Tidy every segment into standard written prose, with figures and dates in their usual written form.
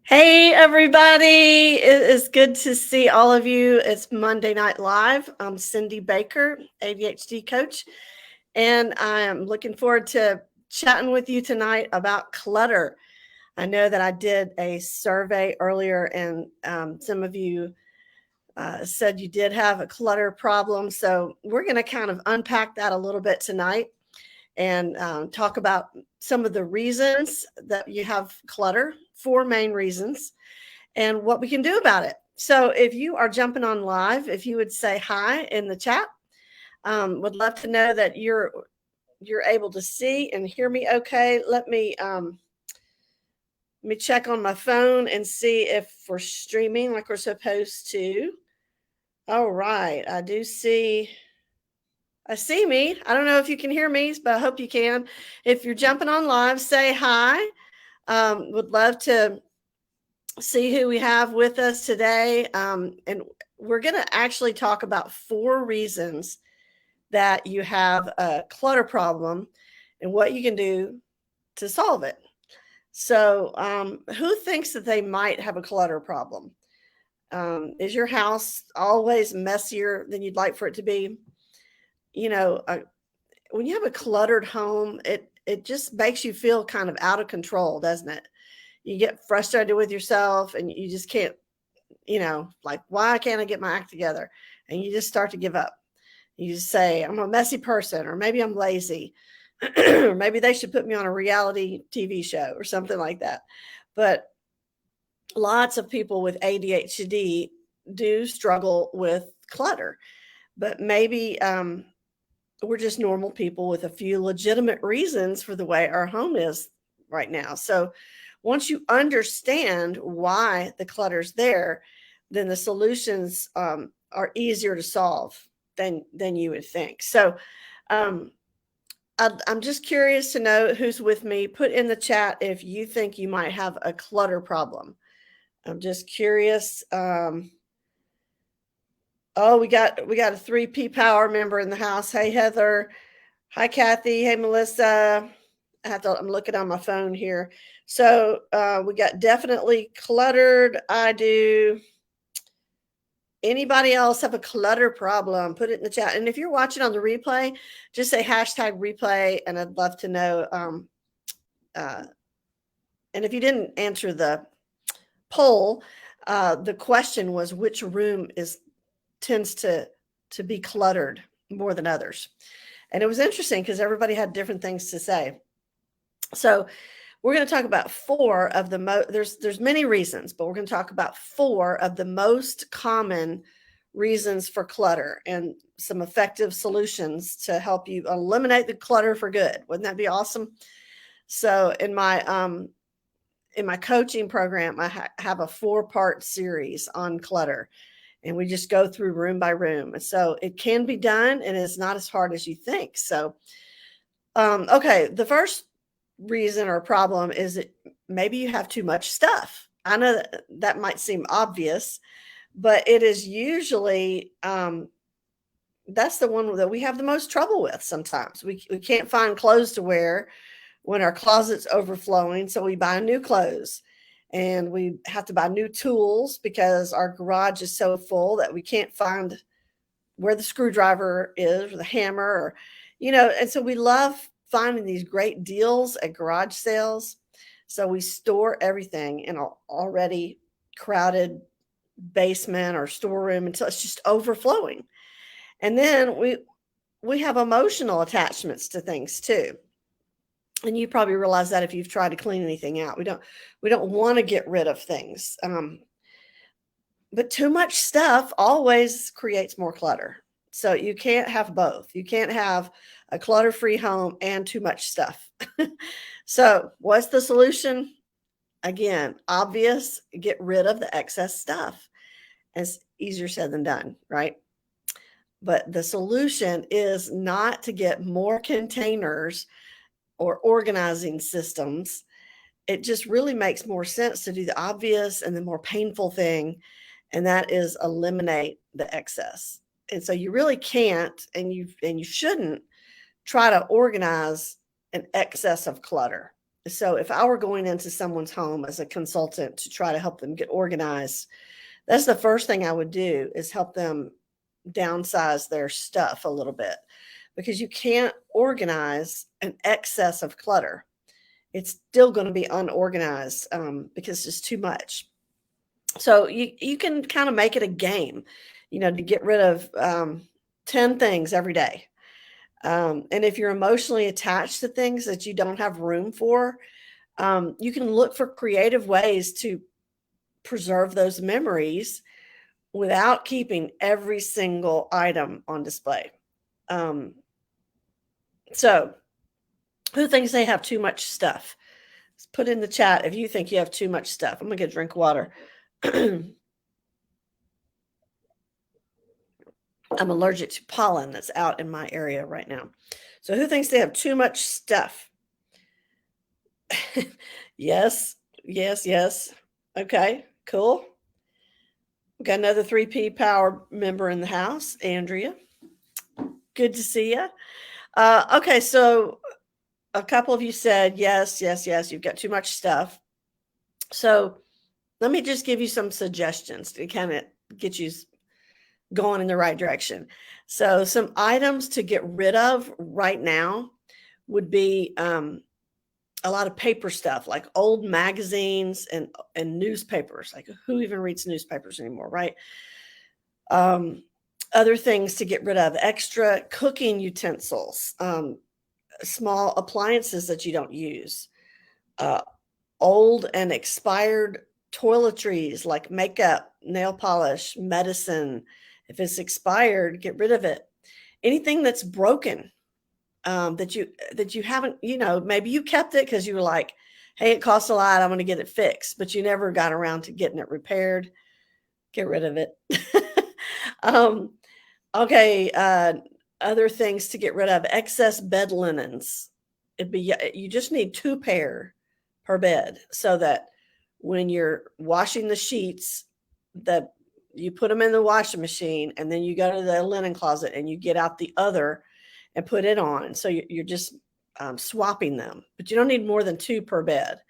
Hey, everybody. It is good to see all of you. It's Monday Night Live. I'm Cindy Baker, ADHD coach, and I am looking forward to chatting with you tonight about clutter. I know that I did a survey earlier, and some of you said you did have a clutter problem. So we're going to kind of unpack that a little bit tonight and talk about some of the reasons that you have clutter, four main reasons, and what we can do about it. So if you are jumping on live, if you would say hi in the chat, would love to know that you're able to see and hear me okay. Let me check on my phone and see if we're streaming like we're supposed to. All right, I see me. I don't know if you can hear me, but I hope you can. If you're jumping on live, say hi. Would love to see who we have with us today. And we're going to actually talk about four reasons that you have a clutter problem and what you can do to solve it. So, who thinks that they might have a clutter problem? Is your house always messier than you'd like for it to be? You know, when you have a cluttered home, it just makes you feel kind of out of control, doesn't it? You get frustrated with yourself and you just can't, like, why can't I get my act together? And you just start to give up. You just say, I'm a messy person, or maybe I'm lazy, or maybe they should put me on a reality TV show or something like that. But lots of people with ADHD do struggle with clutter, but maybe we're just normal people with a few legitimate reasons for the way our home is right now. So once you understand why the clutter's there, then the solutions are easier to solve than you would think. So um, I'm just curious to know who's with me. Put in the chat if you think you might have a clutter problem. I'm just curious. Oh, we got a 3P Power member in the house. Hey, Heather. Hi, Kathy. Hey, Melissa. I'm looking on my phone here. So we got definitely cluttered. I do. Anybody else have a clutter problem? Put it in the chat. And if you're watching on the replay, just say hashtag replay, and I'd love to know. And if you didn't answer the poll, the question was which room tends to be cluttered more than others. And it was interesting because everybody had different things to say. So we're going to talk about four of the there's many reasons, but we're going to talk about four of the most common reasons for clutter and some effective solutions to help you eliminate the clutter for good. Wouldn't that be awesome? So in my coaching program, I have a 4-part series on clutter, and we just go through room by room. And so it can be done, and it's not as hard as you think. So, okay, the first reason or problem is that maybe you have too much stuff. I know that might seem obvious, but it is usually that's the one that we have the most trouble with. Sometimes we can't find clothes to wear when our closet's overflowing, so we buy new clothes, and we have to buy new tools because our garage is so full that we can't find where the screwdriver is or the hammer, or and so we love finding these great deals at garage sales. So we store everything in an already crowded basement or storeroom until it's just overflowing. And then we have emotional attachments to things too. And you probably realize that if you've tried to clean anything out. We don't want to get rid of things. But too much stuff always creates more clutter. So you can't have both. You can't have a clutter-free home and too much stuff. So what's the solution? Again, obvious, get rid of the excess stuff. It's easier said than done, right? But the solution is not to get more containers or organizing systems. It just really makes more sense to do the obvious and the more painful thing, and that is eliminate the excess. And so you really can't, and you shouldn't try to organize an excess of clutter. So if I were going into someone's home as a consultant to try to help them get organized, that's the first thing I would do, is help them downsize their stuff a little bit, because you can't organize an excess of clutter. It's still going to be unorganized, because it's too much. So you can kind of make it a game, to get rid of 10 things every day. And if you're emotionally attached to things that you don't have room for, you can look for creative ways to preserve those memories without keeping every single item on display. So who thinks they have too much stuff? Let's put in the chat if you think you have too much stuff. I'm going to get a drink of water. I'm allergic to pollen that's out in my area right now. So who thinks they have too much stuff? Yes, yes, yes. Okay, cool. We've got another 3P Power member in the house, Andrea. Good to see you. Okay, so a couple of you said, yes, yes, yes, you've got too much stuff. So let me just give you some suggestions to kind of get you going in the right direction. So some items to get rid of right now would be a lot of paper stuff, like old magazines and newspapers. Like, who even reads newspapers anymore, right? Other things to get rid of: extra cooking utensils, small appliances that you don't use, old and expired toiletries like makeup, nail polish, medicine. If it's expired, get rid of it. Anything that's broken, that you haven't, maybe you kept it because you were like, hey, it costs a lot, I'm going to get it fixed, but you never got around to getting it repaired. Get rid of it. Okay. Other things to get rid of: excess bed linens. You just need 2 pair per bed, so that when you're washing the sheets, that you put them in the washing machine, and then you go to the linen closet and you get out the other and put it on. So you're just swapping them, but you don't need more than 2 per bed.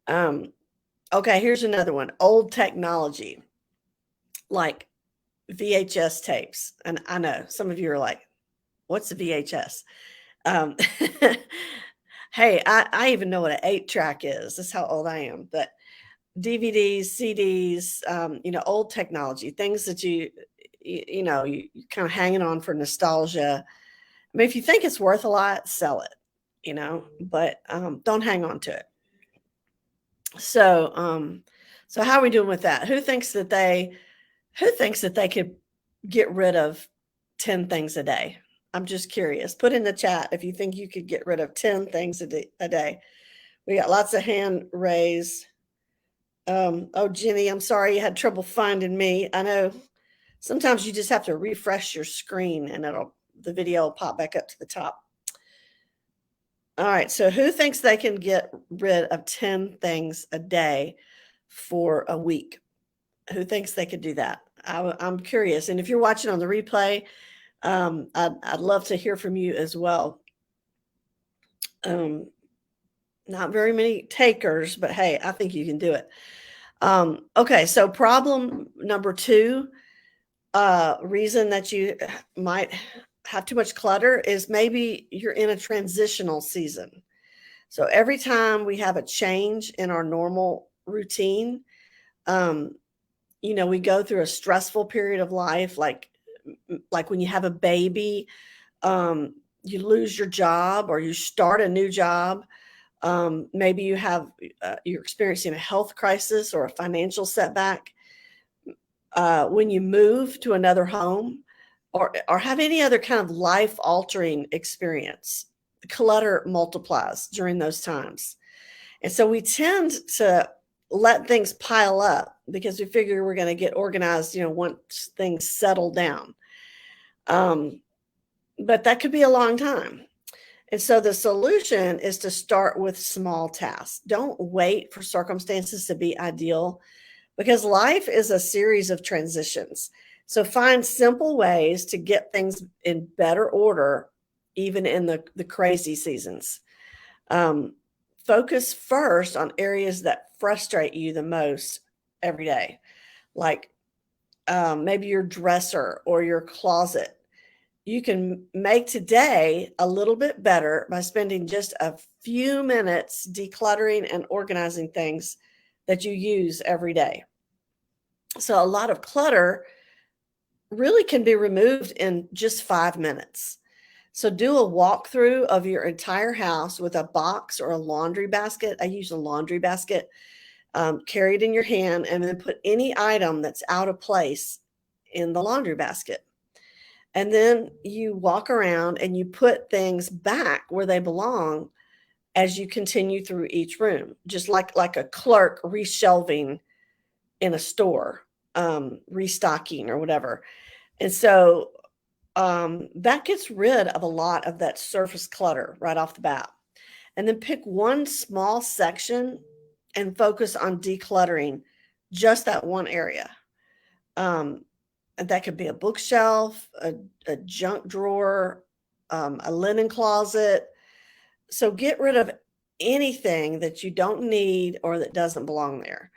Okay, here's another one: old technology, like VHS tapes. And I know some of you are like, what's a VHS? Hey, I even know what an 8-track is. That's how old I am. But DVDs, CDs, old technology, things that you kind of hanging on for nostalgia. I mean, if you think it's worth a lot, sell it, but don't hang on to it. So, so how are we doing with that? Who thinks that they could get rid of 10 things a day? I'm just curious. Put in the chat if you think you could get rid of 10 things a day. We got lots of hand raised. Oh, Jenny, I'm sorry you had trouble finding me. I know sometimes you just have to refresh your screen and the video will pop back up to the top. All right. So who thinks they can get rid of 10 things a day for a week? Who thinks they could do that? I'm curious. And if you're watching on the replay, I'd love to hear from you as well. Not very many takers, but hey, I think you can do it. Okay, so problem number 2, reason that you might have too much clutter is maybe you're in a transitional season. So every time we have a change in our normal routine, we go through a stressful period of life, like when you have a baby, you lose your job or you start a new job. Maybe you're experiencing a health crisis or a financial setback. When you move to another home or have any other kind of life-altering experience, clutter multiplies during those times. And so we tend to let things pile up because we figure we're going to get organized, once things settle down. But that could be a long time. And so the solution is to start with small tasks. Don't wait for circumstances to be ideal, because life is a series of transitions. So find simple ways to get things in better order, even in the crazy seasons. focus first on areas that frustrate you the most every day, like maybe your dresser or your closet. You can make today a little bit better by spending just a few minutes decluttering and organizing things that you use every day. So a lot of clutter really can be removed in just 5 minutes. So do a walkthrough of your entire house with a box or a laundry basket. I use a laundry basket. Carry it in your hand and then put any item that's out of place in the laundry basket. And then you walk around and you put things back where they belong as you continue through each room, just like a clerk reshelving in a store, restocking or whatever. And so that gets rid of a lot of that surface clutter right off the bat. And then pick one small section and focus on decluttering just that one area. And that could be a bookshelf, a junk drawer, a linen closet. So get rid of anything that you don't need or that doesn't belong there,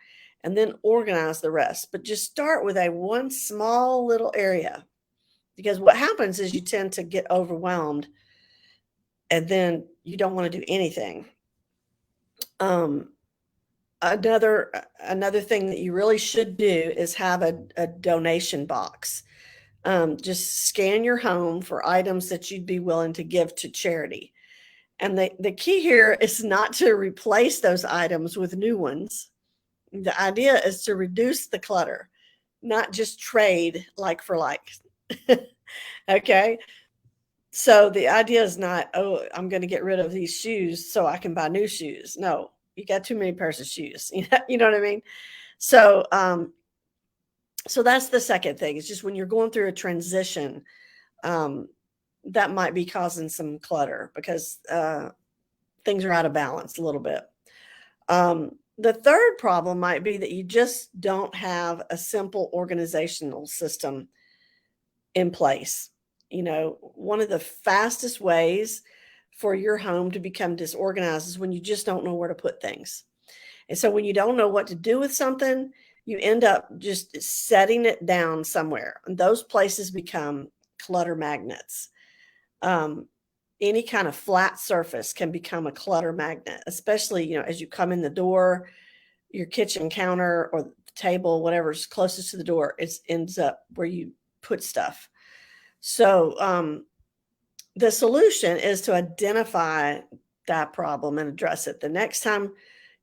and then organize the rest. But just start with a one small little area, because what happens is you tend to get overwhelmed and then you don't want to do anything. Another thing that you really should do is have a donation box. Just scan your home for items that you'd be willing to give to charity. And the key here is not to replace those items with new ones. The idea is to reduce the clutter, not just trade like for like. Okay. So the idea is not, oh, I'm going to get rid of these shoes so I can buy new shoes. No, you got too many pairs of shoes. You know what I mean? So, so that's the second thing. It's just when you're going through a transition, that might be causing some clutter because things are out of balance a little bit. The third problem might be that you just don't have a simple organizational system in place. One of the fastest ways for your home to become disorganized is when you just don't know where to put things. And so when you don't know what to do with something, you end up just setting it down somewhere. And those places become clutter magnets. Any kind of flat surface can become a clutter magnet, especially, as you come in the door, your kitchen counter or the table, whatever's closest to the door, it ends up where you put stuff. So the solution is to identify that problem and address it. The next time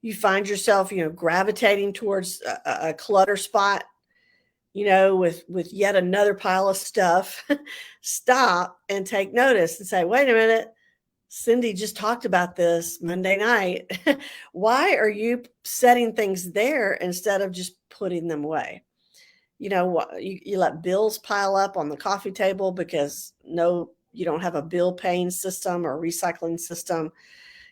you find yourself, gravitating towards a clutter spot, with yet another pile of stuff, stop and take notice and say, wait a minute, Cindy just talked about this Monday night. Why are you setting things there instead of just putting them away? You let bills pile up on the coffee table because you don't have a bill paying system or recycling system.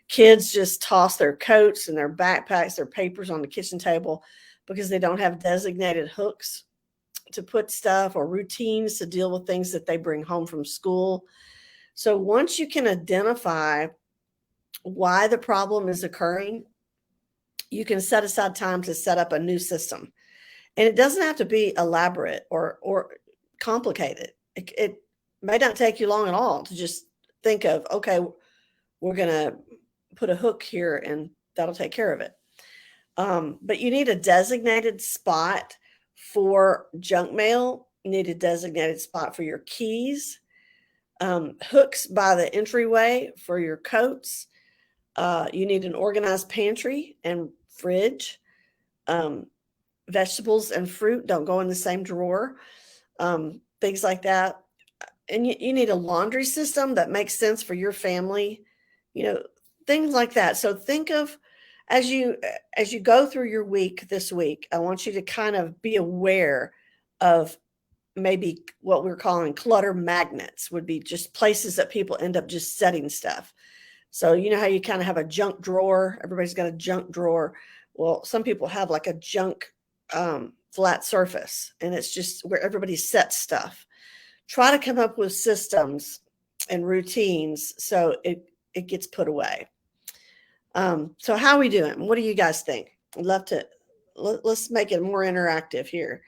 Kids just toss their coats and their backpacks, their papers on the kitchen table because they don't have designated hooks to put stuff or routines to deal with things that they bring home from school. So once you can identify why the problem is occurring, you can set aside time to set up a new system. And it doesn't have to be elaborate or complicated. It may not take you long at all to just think of, okay, we're going to put a hook here and that'll take care of it. But you need a designated spot for junk mail. You need a designated spot for your keys, hooks by the entryway for your coats. You need an organized pantry and fridge. Vegetables and fruit don't go in the same drawer, things like that. And you need a laundry system that makes sense for your family, things like that. So think of, as you go through your week this week, I want you to kind of be aware of maybe what we're calling clutter magnets, would be just places that people end up just setting stuff. So you know how you kind of have a junk drawer, everybody's got a junk drawer. Well, some people have like a junk flat surface, and it's just where everybody sets stuff. Try to come up with systems and routines so it gets put away. So how are we doing? What do you guys think? I'd love to, let's make it more interactive here.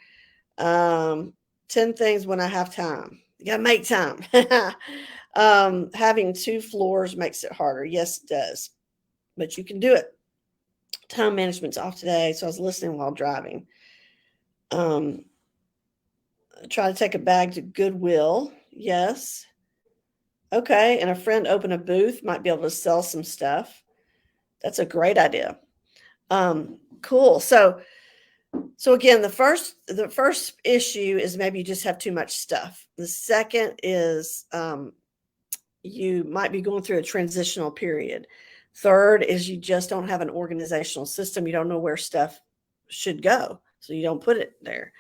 10 things when I have time. You gotta make time. Having two floors makes it harder. Yes, it does, but you can do it. Time management's off today, so I was listening while driving. Um, Try to take a bag to Goodwill. Yes. Okay. And a friend open a booth, might be able to sell some stuff. That's a great idea. Cool. So again, the first issue is maybe you just have too much stuff. The second is you might be going through a transitional period. Third is you just don't have an organizational system. You don't know where stuff should go, so you don't put it there.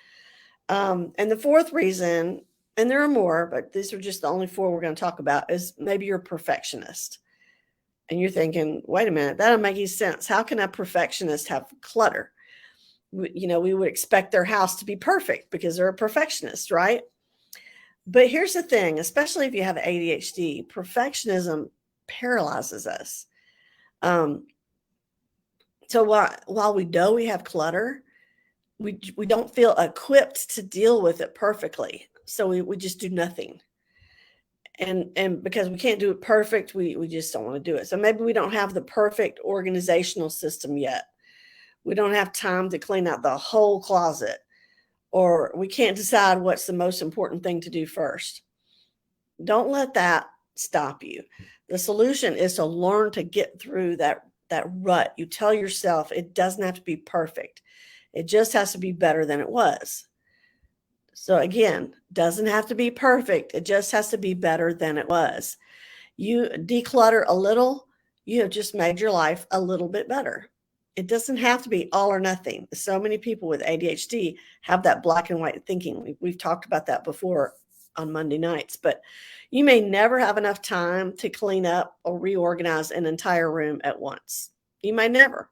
And the fourth reason, and there are more, but these are just the only four we're going to talk about, is maybe you're a perfectionist. And you're thinking, wait a minute, that doesn't make any sense. How can a perfectionist have clutter? We would expect their house to be perfect because they're a perfectionist, right? But here's the thing, especially if you have ADHD, perfectionism paralyzes us. Um, so while we know we have clutter, we don't feel equipped to deal with it perfectly. So we just do nothing. And because we can't do it perfect, we just don't want to do it. So maybe we don't have the perfect organizational system yet. We don't have time to clean out the whole closet, or we can't decide what's the most important thing to do first. Don't let that stop you. The solution is to learn to get through that rut. You tell yourself it doesn't have to be perfect. It just has to be better than it was. So again, doesn't have to be perfect. It just has to be better than it was. You declutter a little, you have just made your life a little bit better. It doesn't have to be all or nothing. So many people with ADHD have that black and white thinking. We've talked about that before on Monday nights, but you may never have enough time to clean up or reorganize an entire room at once. You may never.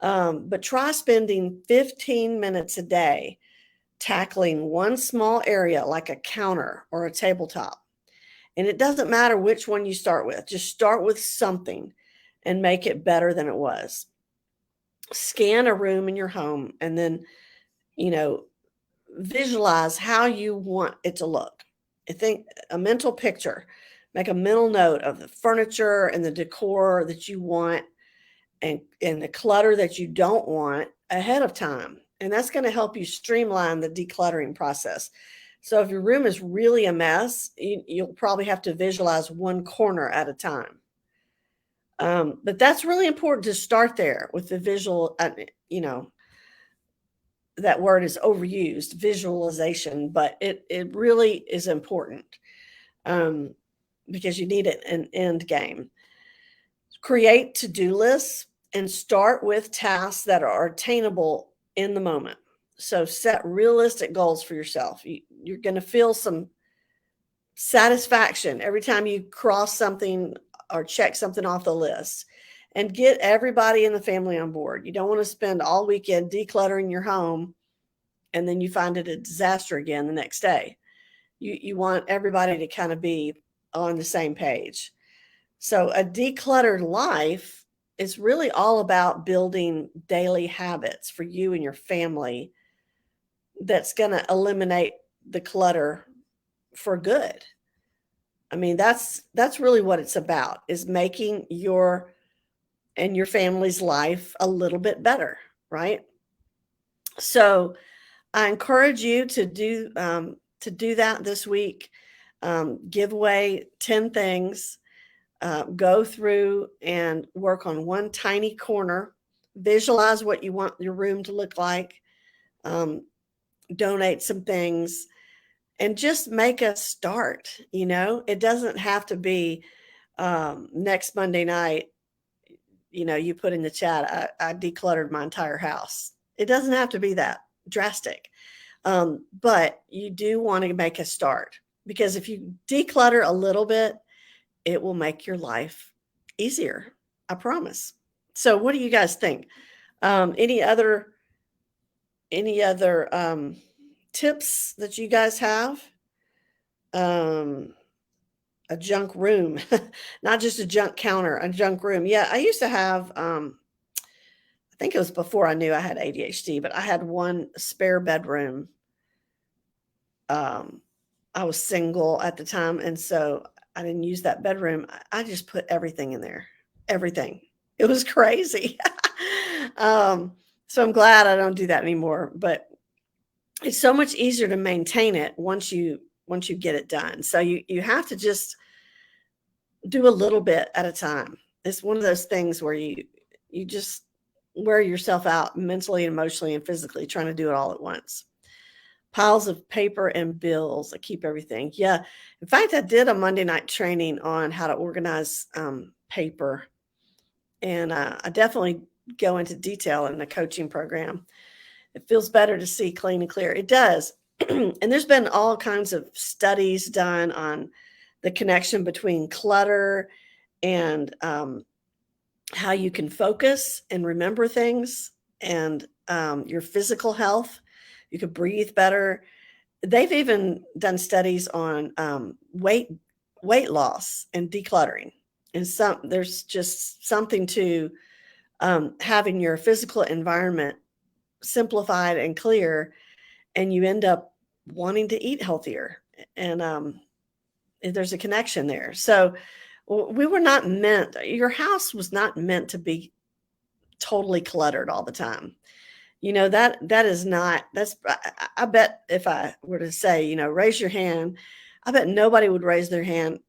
But try spending 15 minutes a day tackling one small area like a counter or a tabletop. And it doesn't matter which one you start with, just start with something and make it better than it was. Scan a room in your home and then, you know, visualize how you want it to look. I think a mental picture, make a mental note of the furniture and the decor that you want and the clutter that you don't want ahead of time. And that's going to help you streamline the decluttering process. So if your room is really a mess, you'll probably have to visualize one corner at a time. But that's really important to start there with the visual, that word is overused, visualization, but it really is important because you need an end game. Create to-do lists and start with tasks that are attainable in the moment. So set realistic goals for yourself. You're going to feel some satisfaction every time you cross something or check something off the list, and get everybody in the family on board. You don't want to spend all weekend decluttering your home and then you find it a disaster again the next day. You want everybody to kind of be on the same page. So a decluttered life is really all about building daily habits for you and your family that's going to eliminate the clutter for good. I mean, that's really what it's about, is making your and your family's life a little bit better, right? So I encourage you to do that this week. Give away 10 things. Go through and work on one tiny corner. Visualize what you want your room to look like. Donate some things and just make a start. It doesn't have to be next Monday night. You put in the chat, I decluttered my entire house. It doesn't have to be that drastic. But you do want to make a start, because if you declutter a little bit, it will make your life easier. I promise. So what do you guys think? Any other tips that you guys have? a junk room, not just a junk counter, a junk room. Yeah, I used to have, I think it was before I knew I had ADHD, but I had one spare bedroom. Um, I was single at the time, and so I didn't use that bedroom. I just put everything in there, everything. It was crazy. um, so I'm glad I don't do that anymore. But it's so much easier to maintain it once you get it done. So you have to just do a little bit at a time. It's one of those things where you just wear yourself out mentally, emotionally, and physically trying to do it all at once. Piles of paper and bills that keep everything. Yeah. In fact, I did a Monday night training on how to organize paper. And I definitely go into detail in the coaching program. It feels better to see clean and clear. It does. And there's been all kinds of studies done on the connection between clutter and how you can focus and remember things, and your physical health. You could breathe better. They've even done studies on weight loss and decluttering. And there's just something to having your physical environment simplified and clear, and you end up wanting to eat healthier. And there's a connection there. So we were not meant, your house was not meant to be totally cluttered all the time. That is not, I bet if I were to say, raise your hand, I bet nobody would raise their hand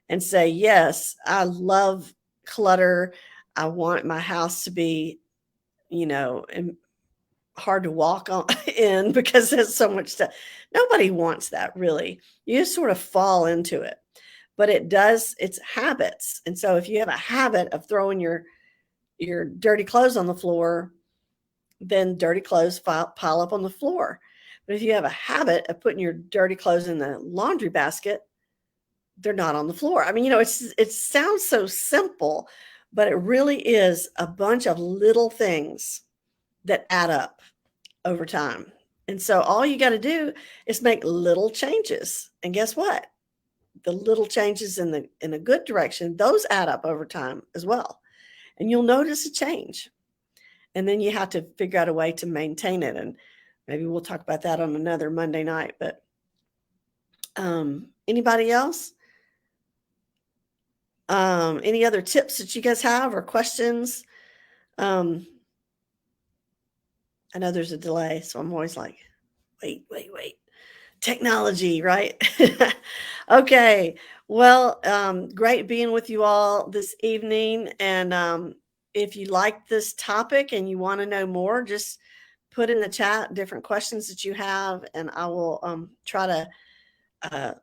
and say, yes, I love clutter. I want my house to be, hard to walk on in because there's so much stuff. Nobody wants that, really. You just sort of fall into it. But it's habits. And so if you have a habit of throwing your dirty clothes on the floor, then dirty clothes pile up on the floor. But if you have a habit of putting your dirty clothes in the laundry basket, they're not on the floor. I mean, it sounds so simple, but it really is a bunch of little things that add up over time. And so all you got to do is make little changes. And guess what? The little changes in a good direction, those add up over time as well. And you'll notice a change. And then you have to figure out a way to maintain it. And maybe we'll talk about that on another Monday night. But anybody else? Any other tips that you guys have or questions? I know there's a delay, so I'm always like, wait. Technology, right? Okay. Well, great being with you all this evening. And if you like this topic and you want to know more, just put in the chat different questions that you have, and I will try to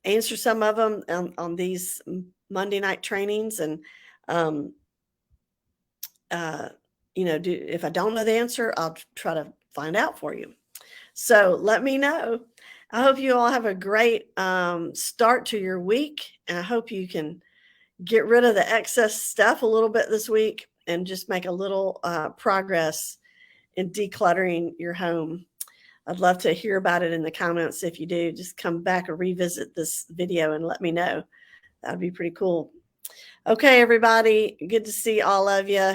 answer some of them on these Monday night trainings. And if I don't know the answer, I'll try to find out for you. So let me know. I hope you all have a great start to your week, and I hope you can get rid of the excess stuff a little bit this week and just make a little progress in decluttering your home. I'd love to hear about it in the comments. If you do, just come back and revisit this video and let me know. That would be pretty cool. Okay, everybody, good to see all of you,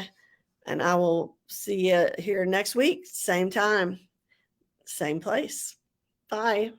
and I will see you here next week, same time, same place. Bye.